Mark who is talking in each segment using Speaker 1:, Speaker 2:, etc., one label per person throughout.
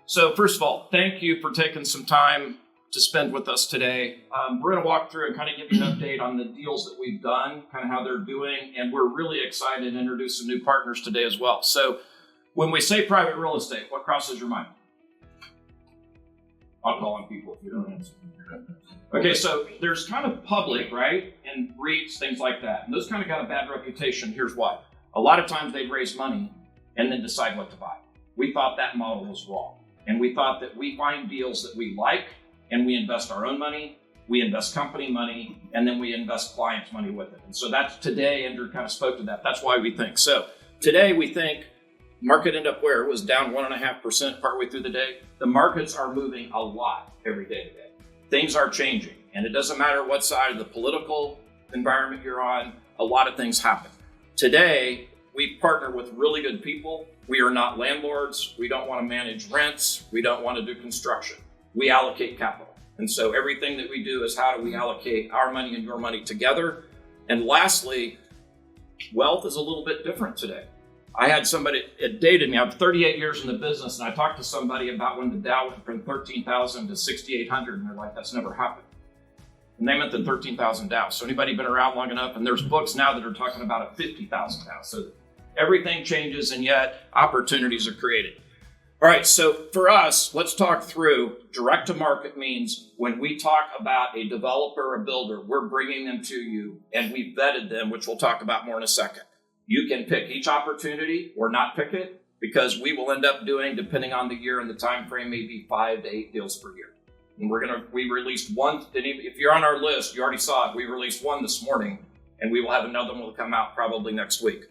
Speaker 1: So first of all, thank you for taking some time to spend with us today. We're going to walk through and kind of give you an update on the deals that we've done, kind of how they're doing, and we're really excited to introduce some new partners today as well. So when we say private real estate, what crosses your mind? I'll call on people if you don't answer. Okay, so there's kind of public, right? And REITs, things like that. And those kind of got a bad reputation. Here's why. A lot of times they raise money and then decide what to buy. We thought that model was wrong. And we thought that we find deals that we like and we invest our own money, we invest company money, and then we invest clients' money with it. And so that's today, Andrew kind of spoke to that. That's why we think. So today we think market ended up where it was down 1.5% partway through the day. The markets are moving a lot every day today. Things are changing, and it doesn't matter what side of the political environment you're on, a lot of things happen. Today, we partner with really good people. We are not landlords. We don't want to manage rents. We don't want to do construction. We allocate capital. And so everything that we do is how do we allocate our money and your money together? And lastly, wealth is a little bit different today. I had somebody, it dated me, I'm 38 years in the business, and I talked to somebody about when the Dow went from 13,000 to 6,800, and they're like, that's never happened. And they meant the 13,000 Dow. So anybody been around long enough? And there's books now that are talking about a 50,000 Dow. So everything changes, and yet opportunities are created. All right, so for us, let's talk through direct to market means when we talk about a developer, a builder, we're bringing them to you, and we've vetted them, which we'll talk about more in a second. You can pick each opportunity or not pick it, because we will end up doing, depending on the year and the time frame, maybe 5 to 8 deals per year. And we released one. If you're on our list, you already saw it. We released one this morning, and we will have another one will come out probably next week.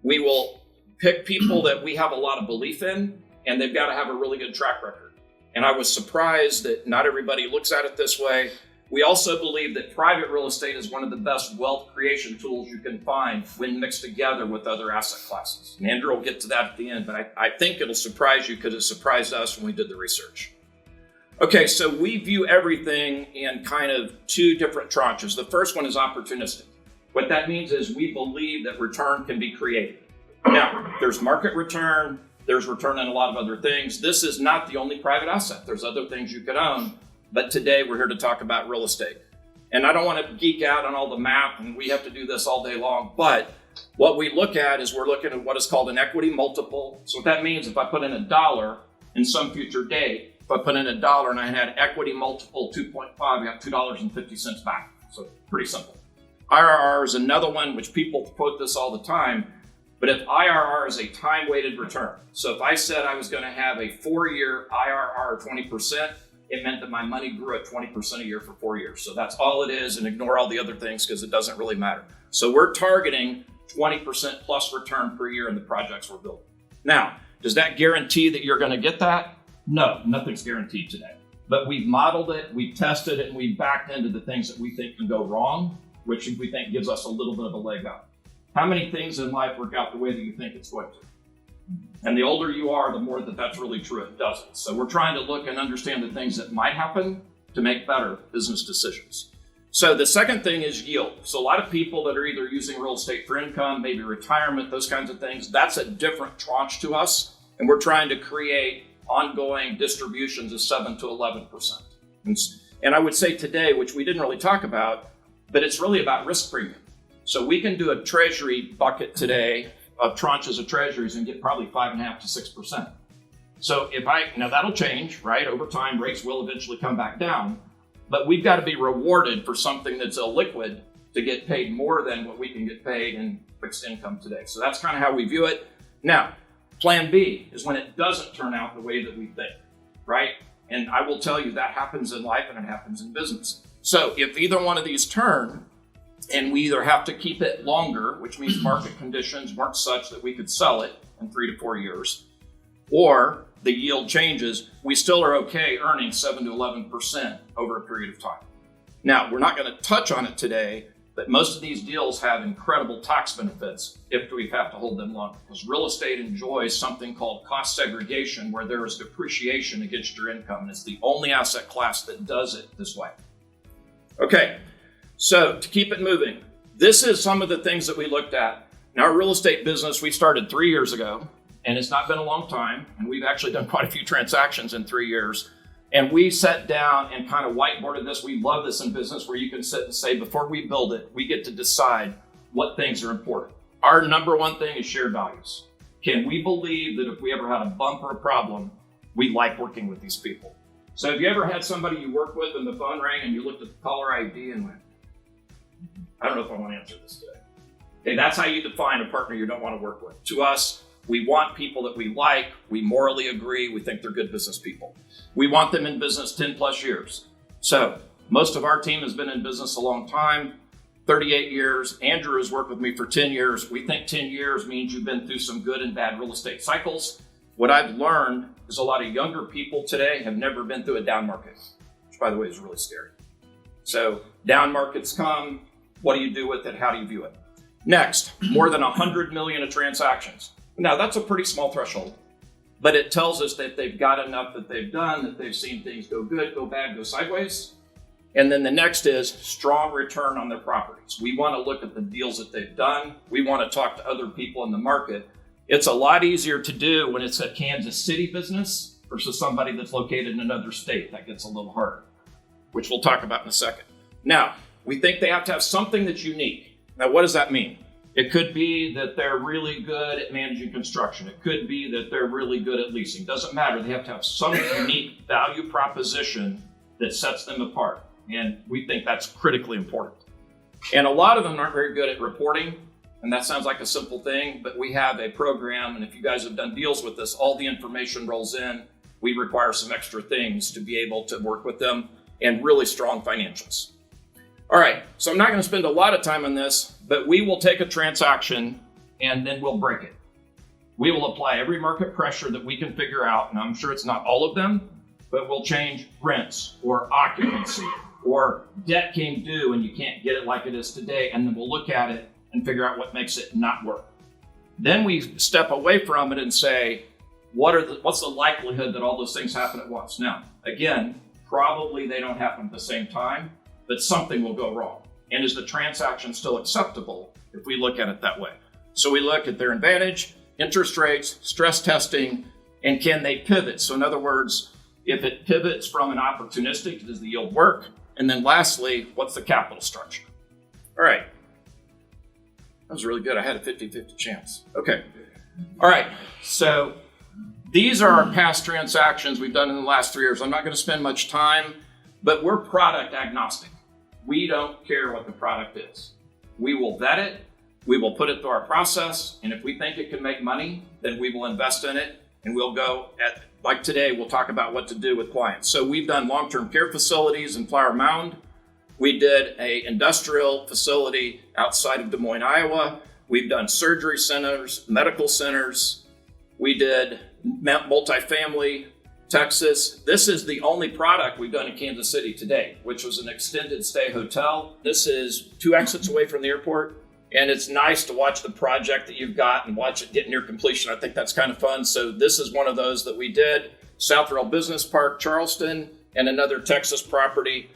Speaker 1: We will pick people that we have a lot of belief in, and they've got to have a really good track record. And I was surprised that not everybody looks at it this way. We also believe that private real estate is one of the best wealth creation tools you can find when mixed together with other asset classes. And Andrew will get to that at the end, but I think it'll surprise you because it surprised us when we did the research. Okay, so we view everything in kind of two different tranches. The first one is opportunistic. What that means is we believe that return can be created. Now, there's market return, there's return in a lot of other things. This is not the only private asset. There's other things you could own. But today we're here to talk about real estate. And I don't want to geek out on all the math, and we have to do this all day long. But what we look at is we're looking at what is called an equity multiple. So what that means, if I put in $1 in some future date, if I put in $1 and I had equity multiple 2.5, I got $2.50 back. So pretty simple. IRR is another one which people quote this all the time. But if IRR is a time-weighted return, so if I said I was going to have a 4-year IRR of 20%, it meant that my money grew at 20% a year for 4 years. So that's all it is, and ignore all the other things because it doesn't really matter. So we're targeting 20% plus return per year in the projects we're building. Now, does that guarantee that you're going to get that? No, nothing's guaranteed today. But we've modeled it, we've tested it, and we've backed into the things that we think can go wrong, which we think gives us a little bit of a leg up. How many things in life work out the way that you think it's going to? And the older you are, the more that that's really true, it doesn't. So we're trying to look and understand the things that might happen to make better business decisions. So the second thing is yield. So a lot of people that are either using real estate for income, maybe retirement, those kinds of things, that's a different tranche to us. And we're trying to create ongoing distributions of 7 to 11%. And I would say today, which we didn't really talk about, but it's really about risk premium. So we can do a treasury bucket today of tranches of treasuries and get probably 5.5 to 6%. So now that'll change, right? Over time, rates will eventually come back down, but we've got to be rewarded for something that's illiquid to get paid more than what we can get paid in fixed income today. So that's kind of how we view it. Now, plan B is when it doesn't turn out the way that we think, right? And I will tell you that happens in life and it happens in business. So if either one of these turn, and we either have to keep it longer, which means market conditions weren't such that we could sell it in 3 to 4 years, or the yield changes, we still are okay earning 7 to 11% over a period of time. Now, we're not going to touch on it today, but most of these deals have incredible tax benefits if we have to hold them longer, because real estate enjoys something called cost segregation, where there is depreciation against your income, and it's the only asset class that does it this way. Okay. So to keep it moving, this is some of the things that we looked at. In our real estate business, we started 3 years ago. and it's not been a long time, and we've actually done quite a few transactions in 3 years. And we sat down and kind of whiteboarded this. We love this in business where you can sit and say, before we build it, we get to decide what things are important. Our number one thing is shared values. Can we believe that if we ever had a bump or a problem, we like working with these people? So have you ever had somebody you work with and the phone rang and you looked at the caller ID and went, I don't know if I want to answer this today. Okay, that's how you define a partner you don't want to work with. To us, we want people that we like, we morally agree, we think they're good business people. We want them in business 10 plus years. So most of our team has been in business a long time, 38 years. Andrew has worked with me for 10 years. We think 10 years means you've been through some good and bad real estate cycles. What I've learned is a lot of younger people today have never been through a down market, which by the way is really scary. So down markets come, what do you do with it? How do you view it? Next, more than 100 million of transactions. Now that's a pretty small threshold, but it tells us that they've got enough that they've done, that they've seen things go good, go bad, go sideways. And then the next is strong return on their properties. We want to look at the deals that they've done. We want to talk to other people in the market. It's a lot easier to do when it's a Kansas City business versus somebody that's located in another state. That gets a little harder, which we'll talk about in a second. Now, we think they have to have something that's unique. Now, what does that mean? It could be that they're really good at managing construction. It could be that they're really good at leasing. Doesn't matter. They have to have some unique value proposition that sets them apart. And we think that's critically important. And a lot of them aren't very good at reporting. And that sounds like a simple thing, but we have a program. And if you guys have done deals with us, all the information rolls in. We require some extra things to be able to work with them and really strong financials. All right, so I'm not going to spend a lot of time on this, but we will take a transaction and then we'll break it. We will apply every market pressure that we can figure out, and I'm sure it's not all of them, but we'll change rents or occupancy or debt came due and you can't get it like it is today, and then we'll look at it and figure out what makes it not work. Then we step away from it and say, what's the likelihood that all those things happen at once? Now, again, probably they don't happen at the same time, but something will go wrong. And is the transaction still acceptable if we look at it that way? So we look at their advantage, interest rates, stress testing, and can they pivot? So in other words, if it pivots from an opportunistic, does the yield work? And then lastly, what's the capital structure? All right. That was really good. I had a 50-50 chance. Okay. All right. So these are our past transactions we've done in the last 3 years. I'm not going to spend much time, but we're product agnostic. We don't care what the product is. We will vet it. We will put it through our process. And if we think it can make money, then we will invest in it. And we'll go like today, we'll talk about what to do with clients. So we've done long-term care facilities in Flower Mound. We did an industrial facility outside of Des Moines, Iowa. We've done surgery centers, medical centers. We did multifamily, Texas. This is the only product we've done in Kansas City today, which was an extended stay hotel. This is 2 exits away from the airport. And it's nice to watch the project that you've got and watch it get near completion. I think that's kind of fun. So this is one of those that we did. South Rail Business Park, Charleston, and another Texas property.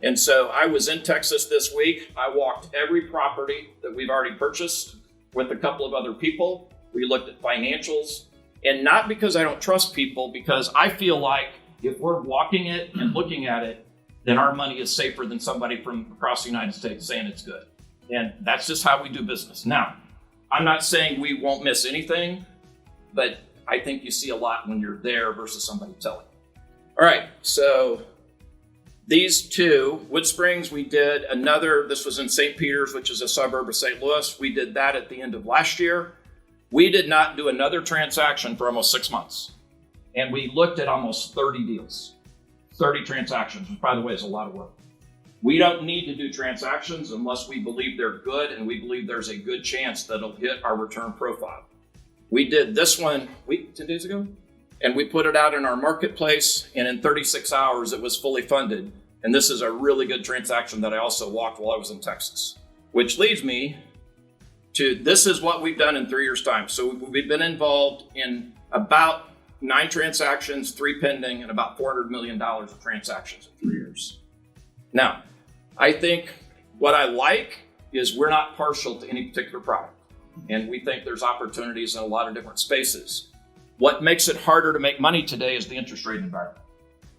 Speaker 1: And so I was in Texas this week. I walked every property that we've already purchased with a couple of other people. We looked at financials. And not because I don't trust people, because I feel like if we're walking it and looking at it, then our money is safer than somebody from across the United States saying it's good. And that's just how we do business. Now, I'm not saying we won't miss anything, but I think you see a lot when you're there versus somebody telling. All right, so these 2, Wood Springs, we did another, this was in St. Peters, which is a suburb of St. Louis. We did that at the end of last year. We did not do another transaction for almost 6 months. And we looked at almost 30 deals, 30 transactions, which by the way is a lot of work. We don't need to do transactions unless we believe they're good and we believe there's a good chance that it'll hit our return profile. We did this one 10 days ago, and we put it out in our marketplace, and in 36 hours it was fully funded. And this is a really good transaction that I also walked while I was in Texas, which leads me to this is what we've done in 3 years' time. So we've been involved in about 9 transactions, 3 pending, and about $400 million of transactions in 3 years. Now, I think what I like is we're not partial to any particular product, and we think there's opportunities in a lot of different spaces. What makes it harder to make money today is the interest rate environment.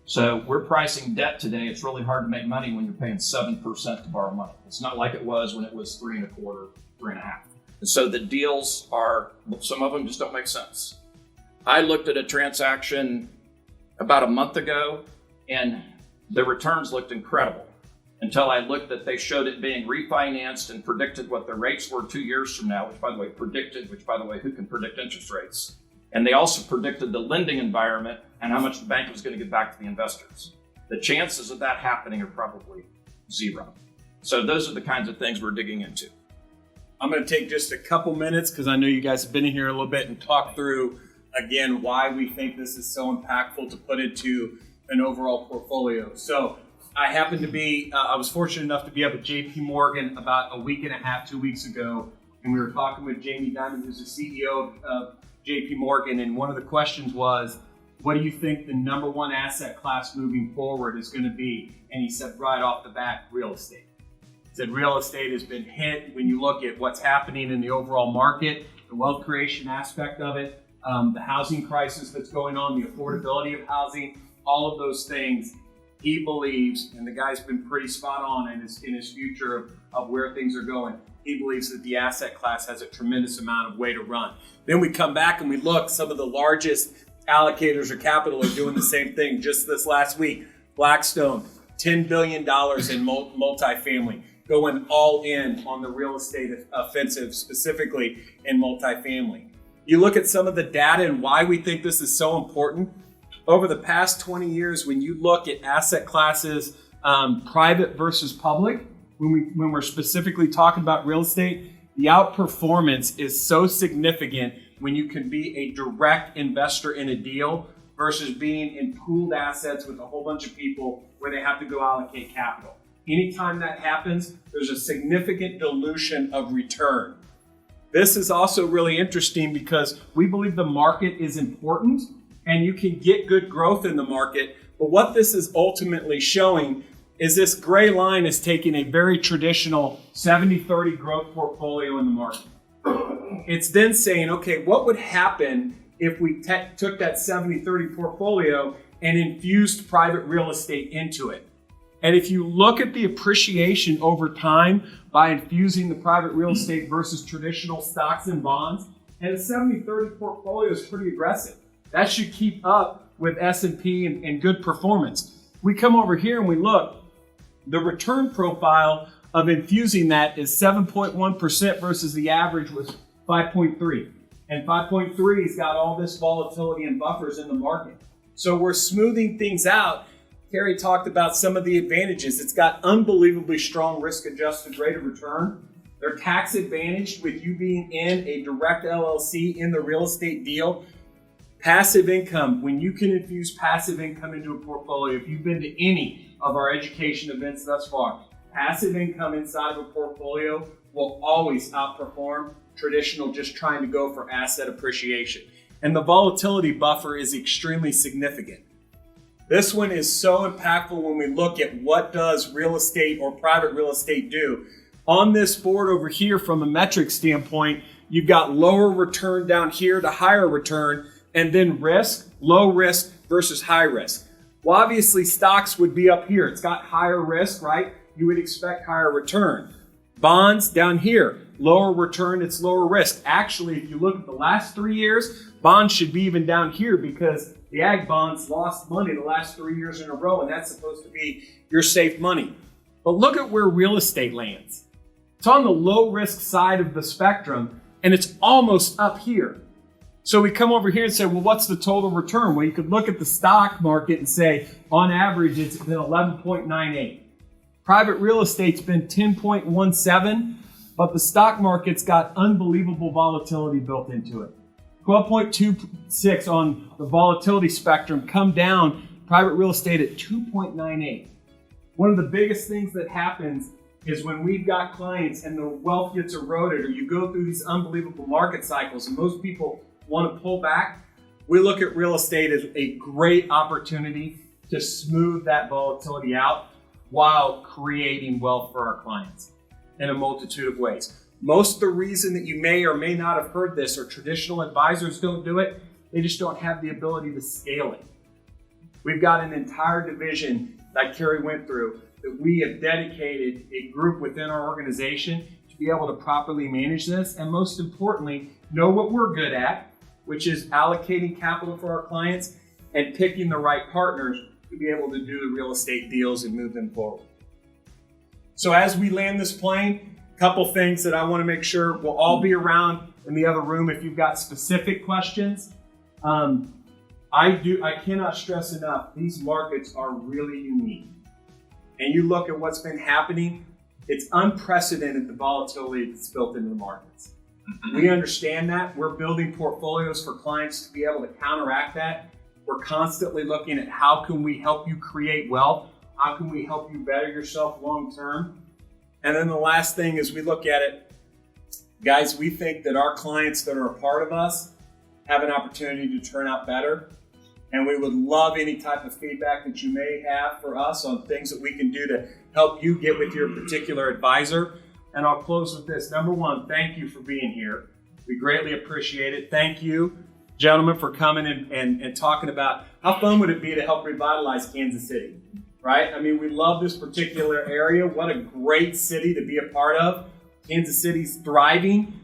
Speaker 1: So we're pricing debt today. It's really hard to make money when you're paying 7% to borrow money. It's not like it was when it was 3.25%, 3.5%. And so the deals are, some of them just don't make sense. I looked at a transaction about a month ago and the returns looked incredible until I looked that they showed it being refinanced and predicted what the rates were 2 years from now, which by the way, who can predict interest rates? And they also predicted the lending environment and how much the bank was going to give back to the investors. The chances of that happening are probably zero. So those are the kinds of things we're digging into.
Speaker 2: I'm going to take just a couple minutes because I know you guys have been in here a little bit and talk through, again, why we think this is so impactful to put into an overall portfolio. So I happened to be, I was fortunate enough to be up at JP Morgan about a week and a half, 2 weeks ago, and we were talking with Jamie Dimon, who's the CEO of JP Morgan, and one of the questions was, what do you think the number one asset class moving forward is going to be? And he said right off the bat, real estate. He said real estate has been hit when you look at what's happening in the overall market, the wealth creation aspect of it, the housing crisis that's going on, the affordability of housing, all of those things. He believes, and the guy's been pretty spot on in his future of where things are going. He believes that the asset class has a tremendous amount of way to run. Then we come back and we look, some of the largest allocators of capital are doing the same thing. Just this last week, Blackstone, $10 billion in multifamily, going all in on the real estate offensive, specifically in multifamily. You look at some of the data and why we think this is so important. Over the past 20 years, when you look at asset classes, private versus public, when we're specifically talking about real estate, the outperformance is so significant when you can be a direct investor in a deal versus being in pooled assets with a whole bunch of people where they have to go allocate capital. Anytime that happens, there's a significant dilution of return. This is also really interesting because we believe the market is important and you can get good growth in the market. But what this is ultimately showing is this gray line is taking a very traditional 70-30 growth portfolio in the market. It's then saying, okay, what would happen if we took that 70-30 portfolio and infused private real estate into it? And if you look at the appreciation over time by infusing the private real estate versus traditional stocks and bonds, and a 70-30 portfolio is pretty aggressive. That should keep up with S&P and good performance. We come over here and we look, the return profile of infusing that is 7.1% versus the average was 5.3. And 5.3 has got all this volatility and buffers in the market. So we're smoothing things out. Kerry talked about some of the advantages. It's got unbelievably strong risk-adjusted rate of return. They're tax advantaged with you being in a direct LLC in the real estate deal. Passive income, when you can infuse passive income into a portfolio, if you've been to any of our education events thus far, passive income inside of a portfolio will always outperform traditional just trying to go for asset appreciation. And the volatility buffer is extremely significant. This one is so impactful when we look at what does real estate or private real estate do. On this board over here, from a metric standpoint, you've got lower return down here to higher return, and then risk, low risk versus high risk. Well, obviously stocks would be up here. It's got higher risk, right? You would expect higher return. Bonds down here, lower return, it's lower risk. Actually, if you look at the last 3 years, bonds should be even down here because the ag bonds lost money the last 3 years in a row, and that's supposed to be your safe money. But look at where real estate lands. It's on the low risk side of the spectrum, and it's almost up here. So we come over here and say, well, what's the total return? Well, you could look at the stock market and say, on average, it's been 11.98. Private real estate's been 10.17, but the stock market's got unbelievable volatility built into it. 12.26 on the volatility spectrum, come down, private real estate at 2.98. One of the biggest things that happens is when we've got clients and the wealth gets eroded, or you go through these unbelievable market cycles and most people want to pull back, we look at real estate as a great opportunity to smooth that volatility out while creating wealth for our clients in a multitude of ways. Most of the reason that you may or may not have heard this or traditional advisors don't do it They just don't have the ability to scale it. We've got an entire division that Kerry went through that we have dedicated a group within our organization to be able to properly manage this, and most importantly, know what we're good at, which is allocating capital for our clients and picking the right partners to be able to do the real estate deals and move them forward. So as we land this plane, a couple things that I want to make sure we'll all be around in the other room if you've got specific questions. I cannot stress enough, these markets are really unique. And you look at what's been happening, it's unprecedented, the volatility that's built into the markets. We understand that. We're building portfolios for clients to be able to counteract that. We're constantly looking at how can we help you create wealth? How can we help you better yourself long term? And then the last thing is we look at it, guys, we think that our clients that are a part of us have an opportunity to turn out better. And we would love any type of feedback that you may have for us on things that we can do to help you get with your particular advisor. And I'll close with this. Number one, thank you for being here. We greatly appreciate it. Thank you, gentlemen, for coming and talking about how fun would it be to help revitalize Kansas City, right? I mean, we love this particular area. What a great city to be a part of. Kansas City's thriving.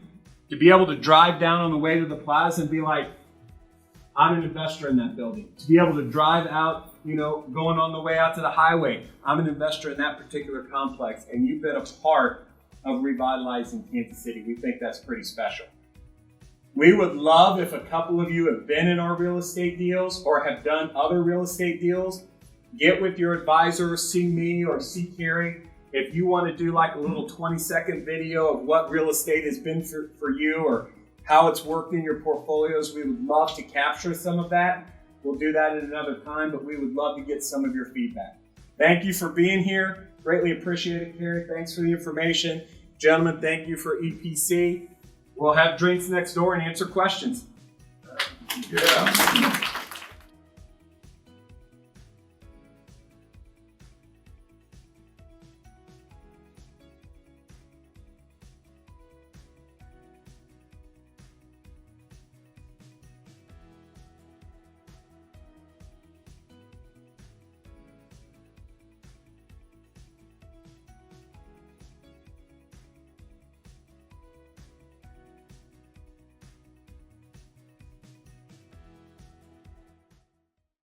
Speaker 2: To be able to drive down on the way to the plaza and be like, I'm an investor in that building. To be able to drive out, going on the way out to the highway, I'm an investor in that particular complex, and you've been a part of revitalizing Kansas City. We think that's pretty special. We would love if a couple of you have been in our real estate deals or have done other real estate deals, get with your advisor, see me or see Kerry. If you want to do like a little 20-second video of what real estate has been for you or how it's worked in your portfolios, we would love to capture some of that. We'll do that at another time, but we would love to get some of your feedback. Thank you for being here. Greatly appreciate it, Kerry. Thanks for the information. Gentlemen, thank you for EPC. We'll have drinks next door and answer questions.
Speaker 3: Yeah.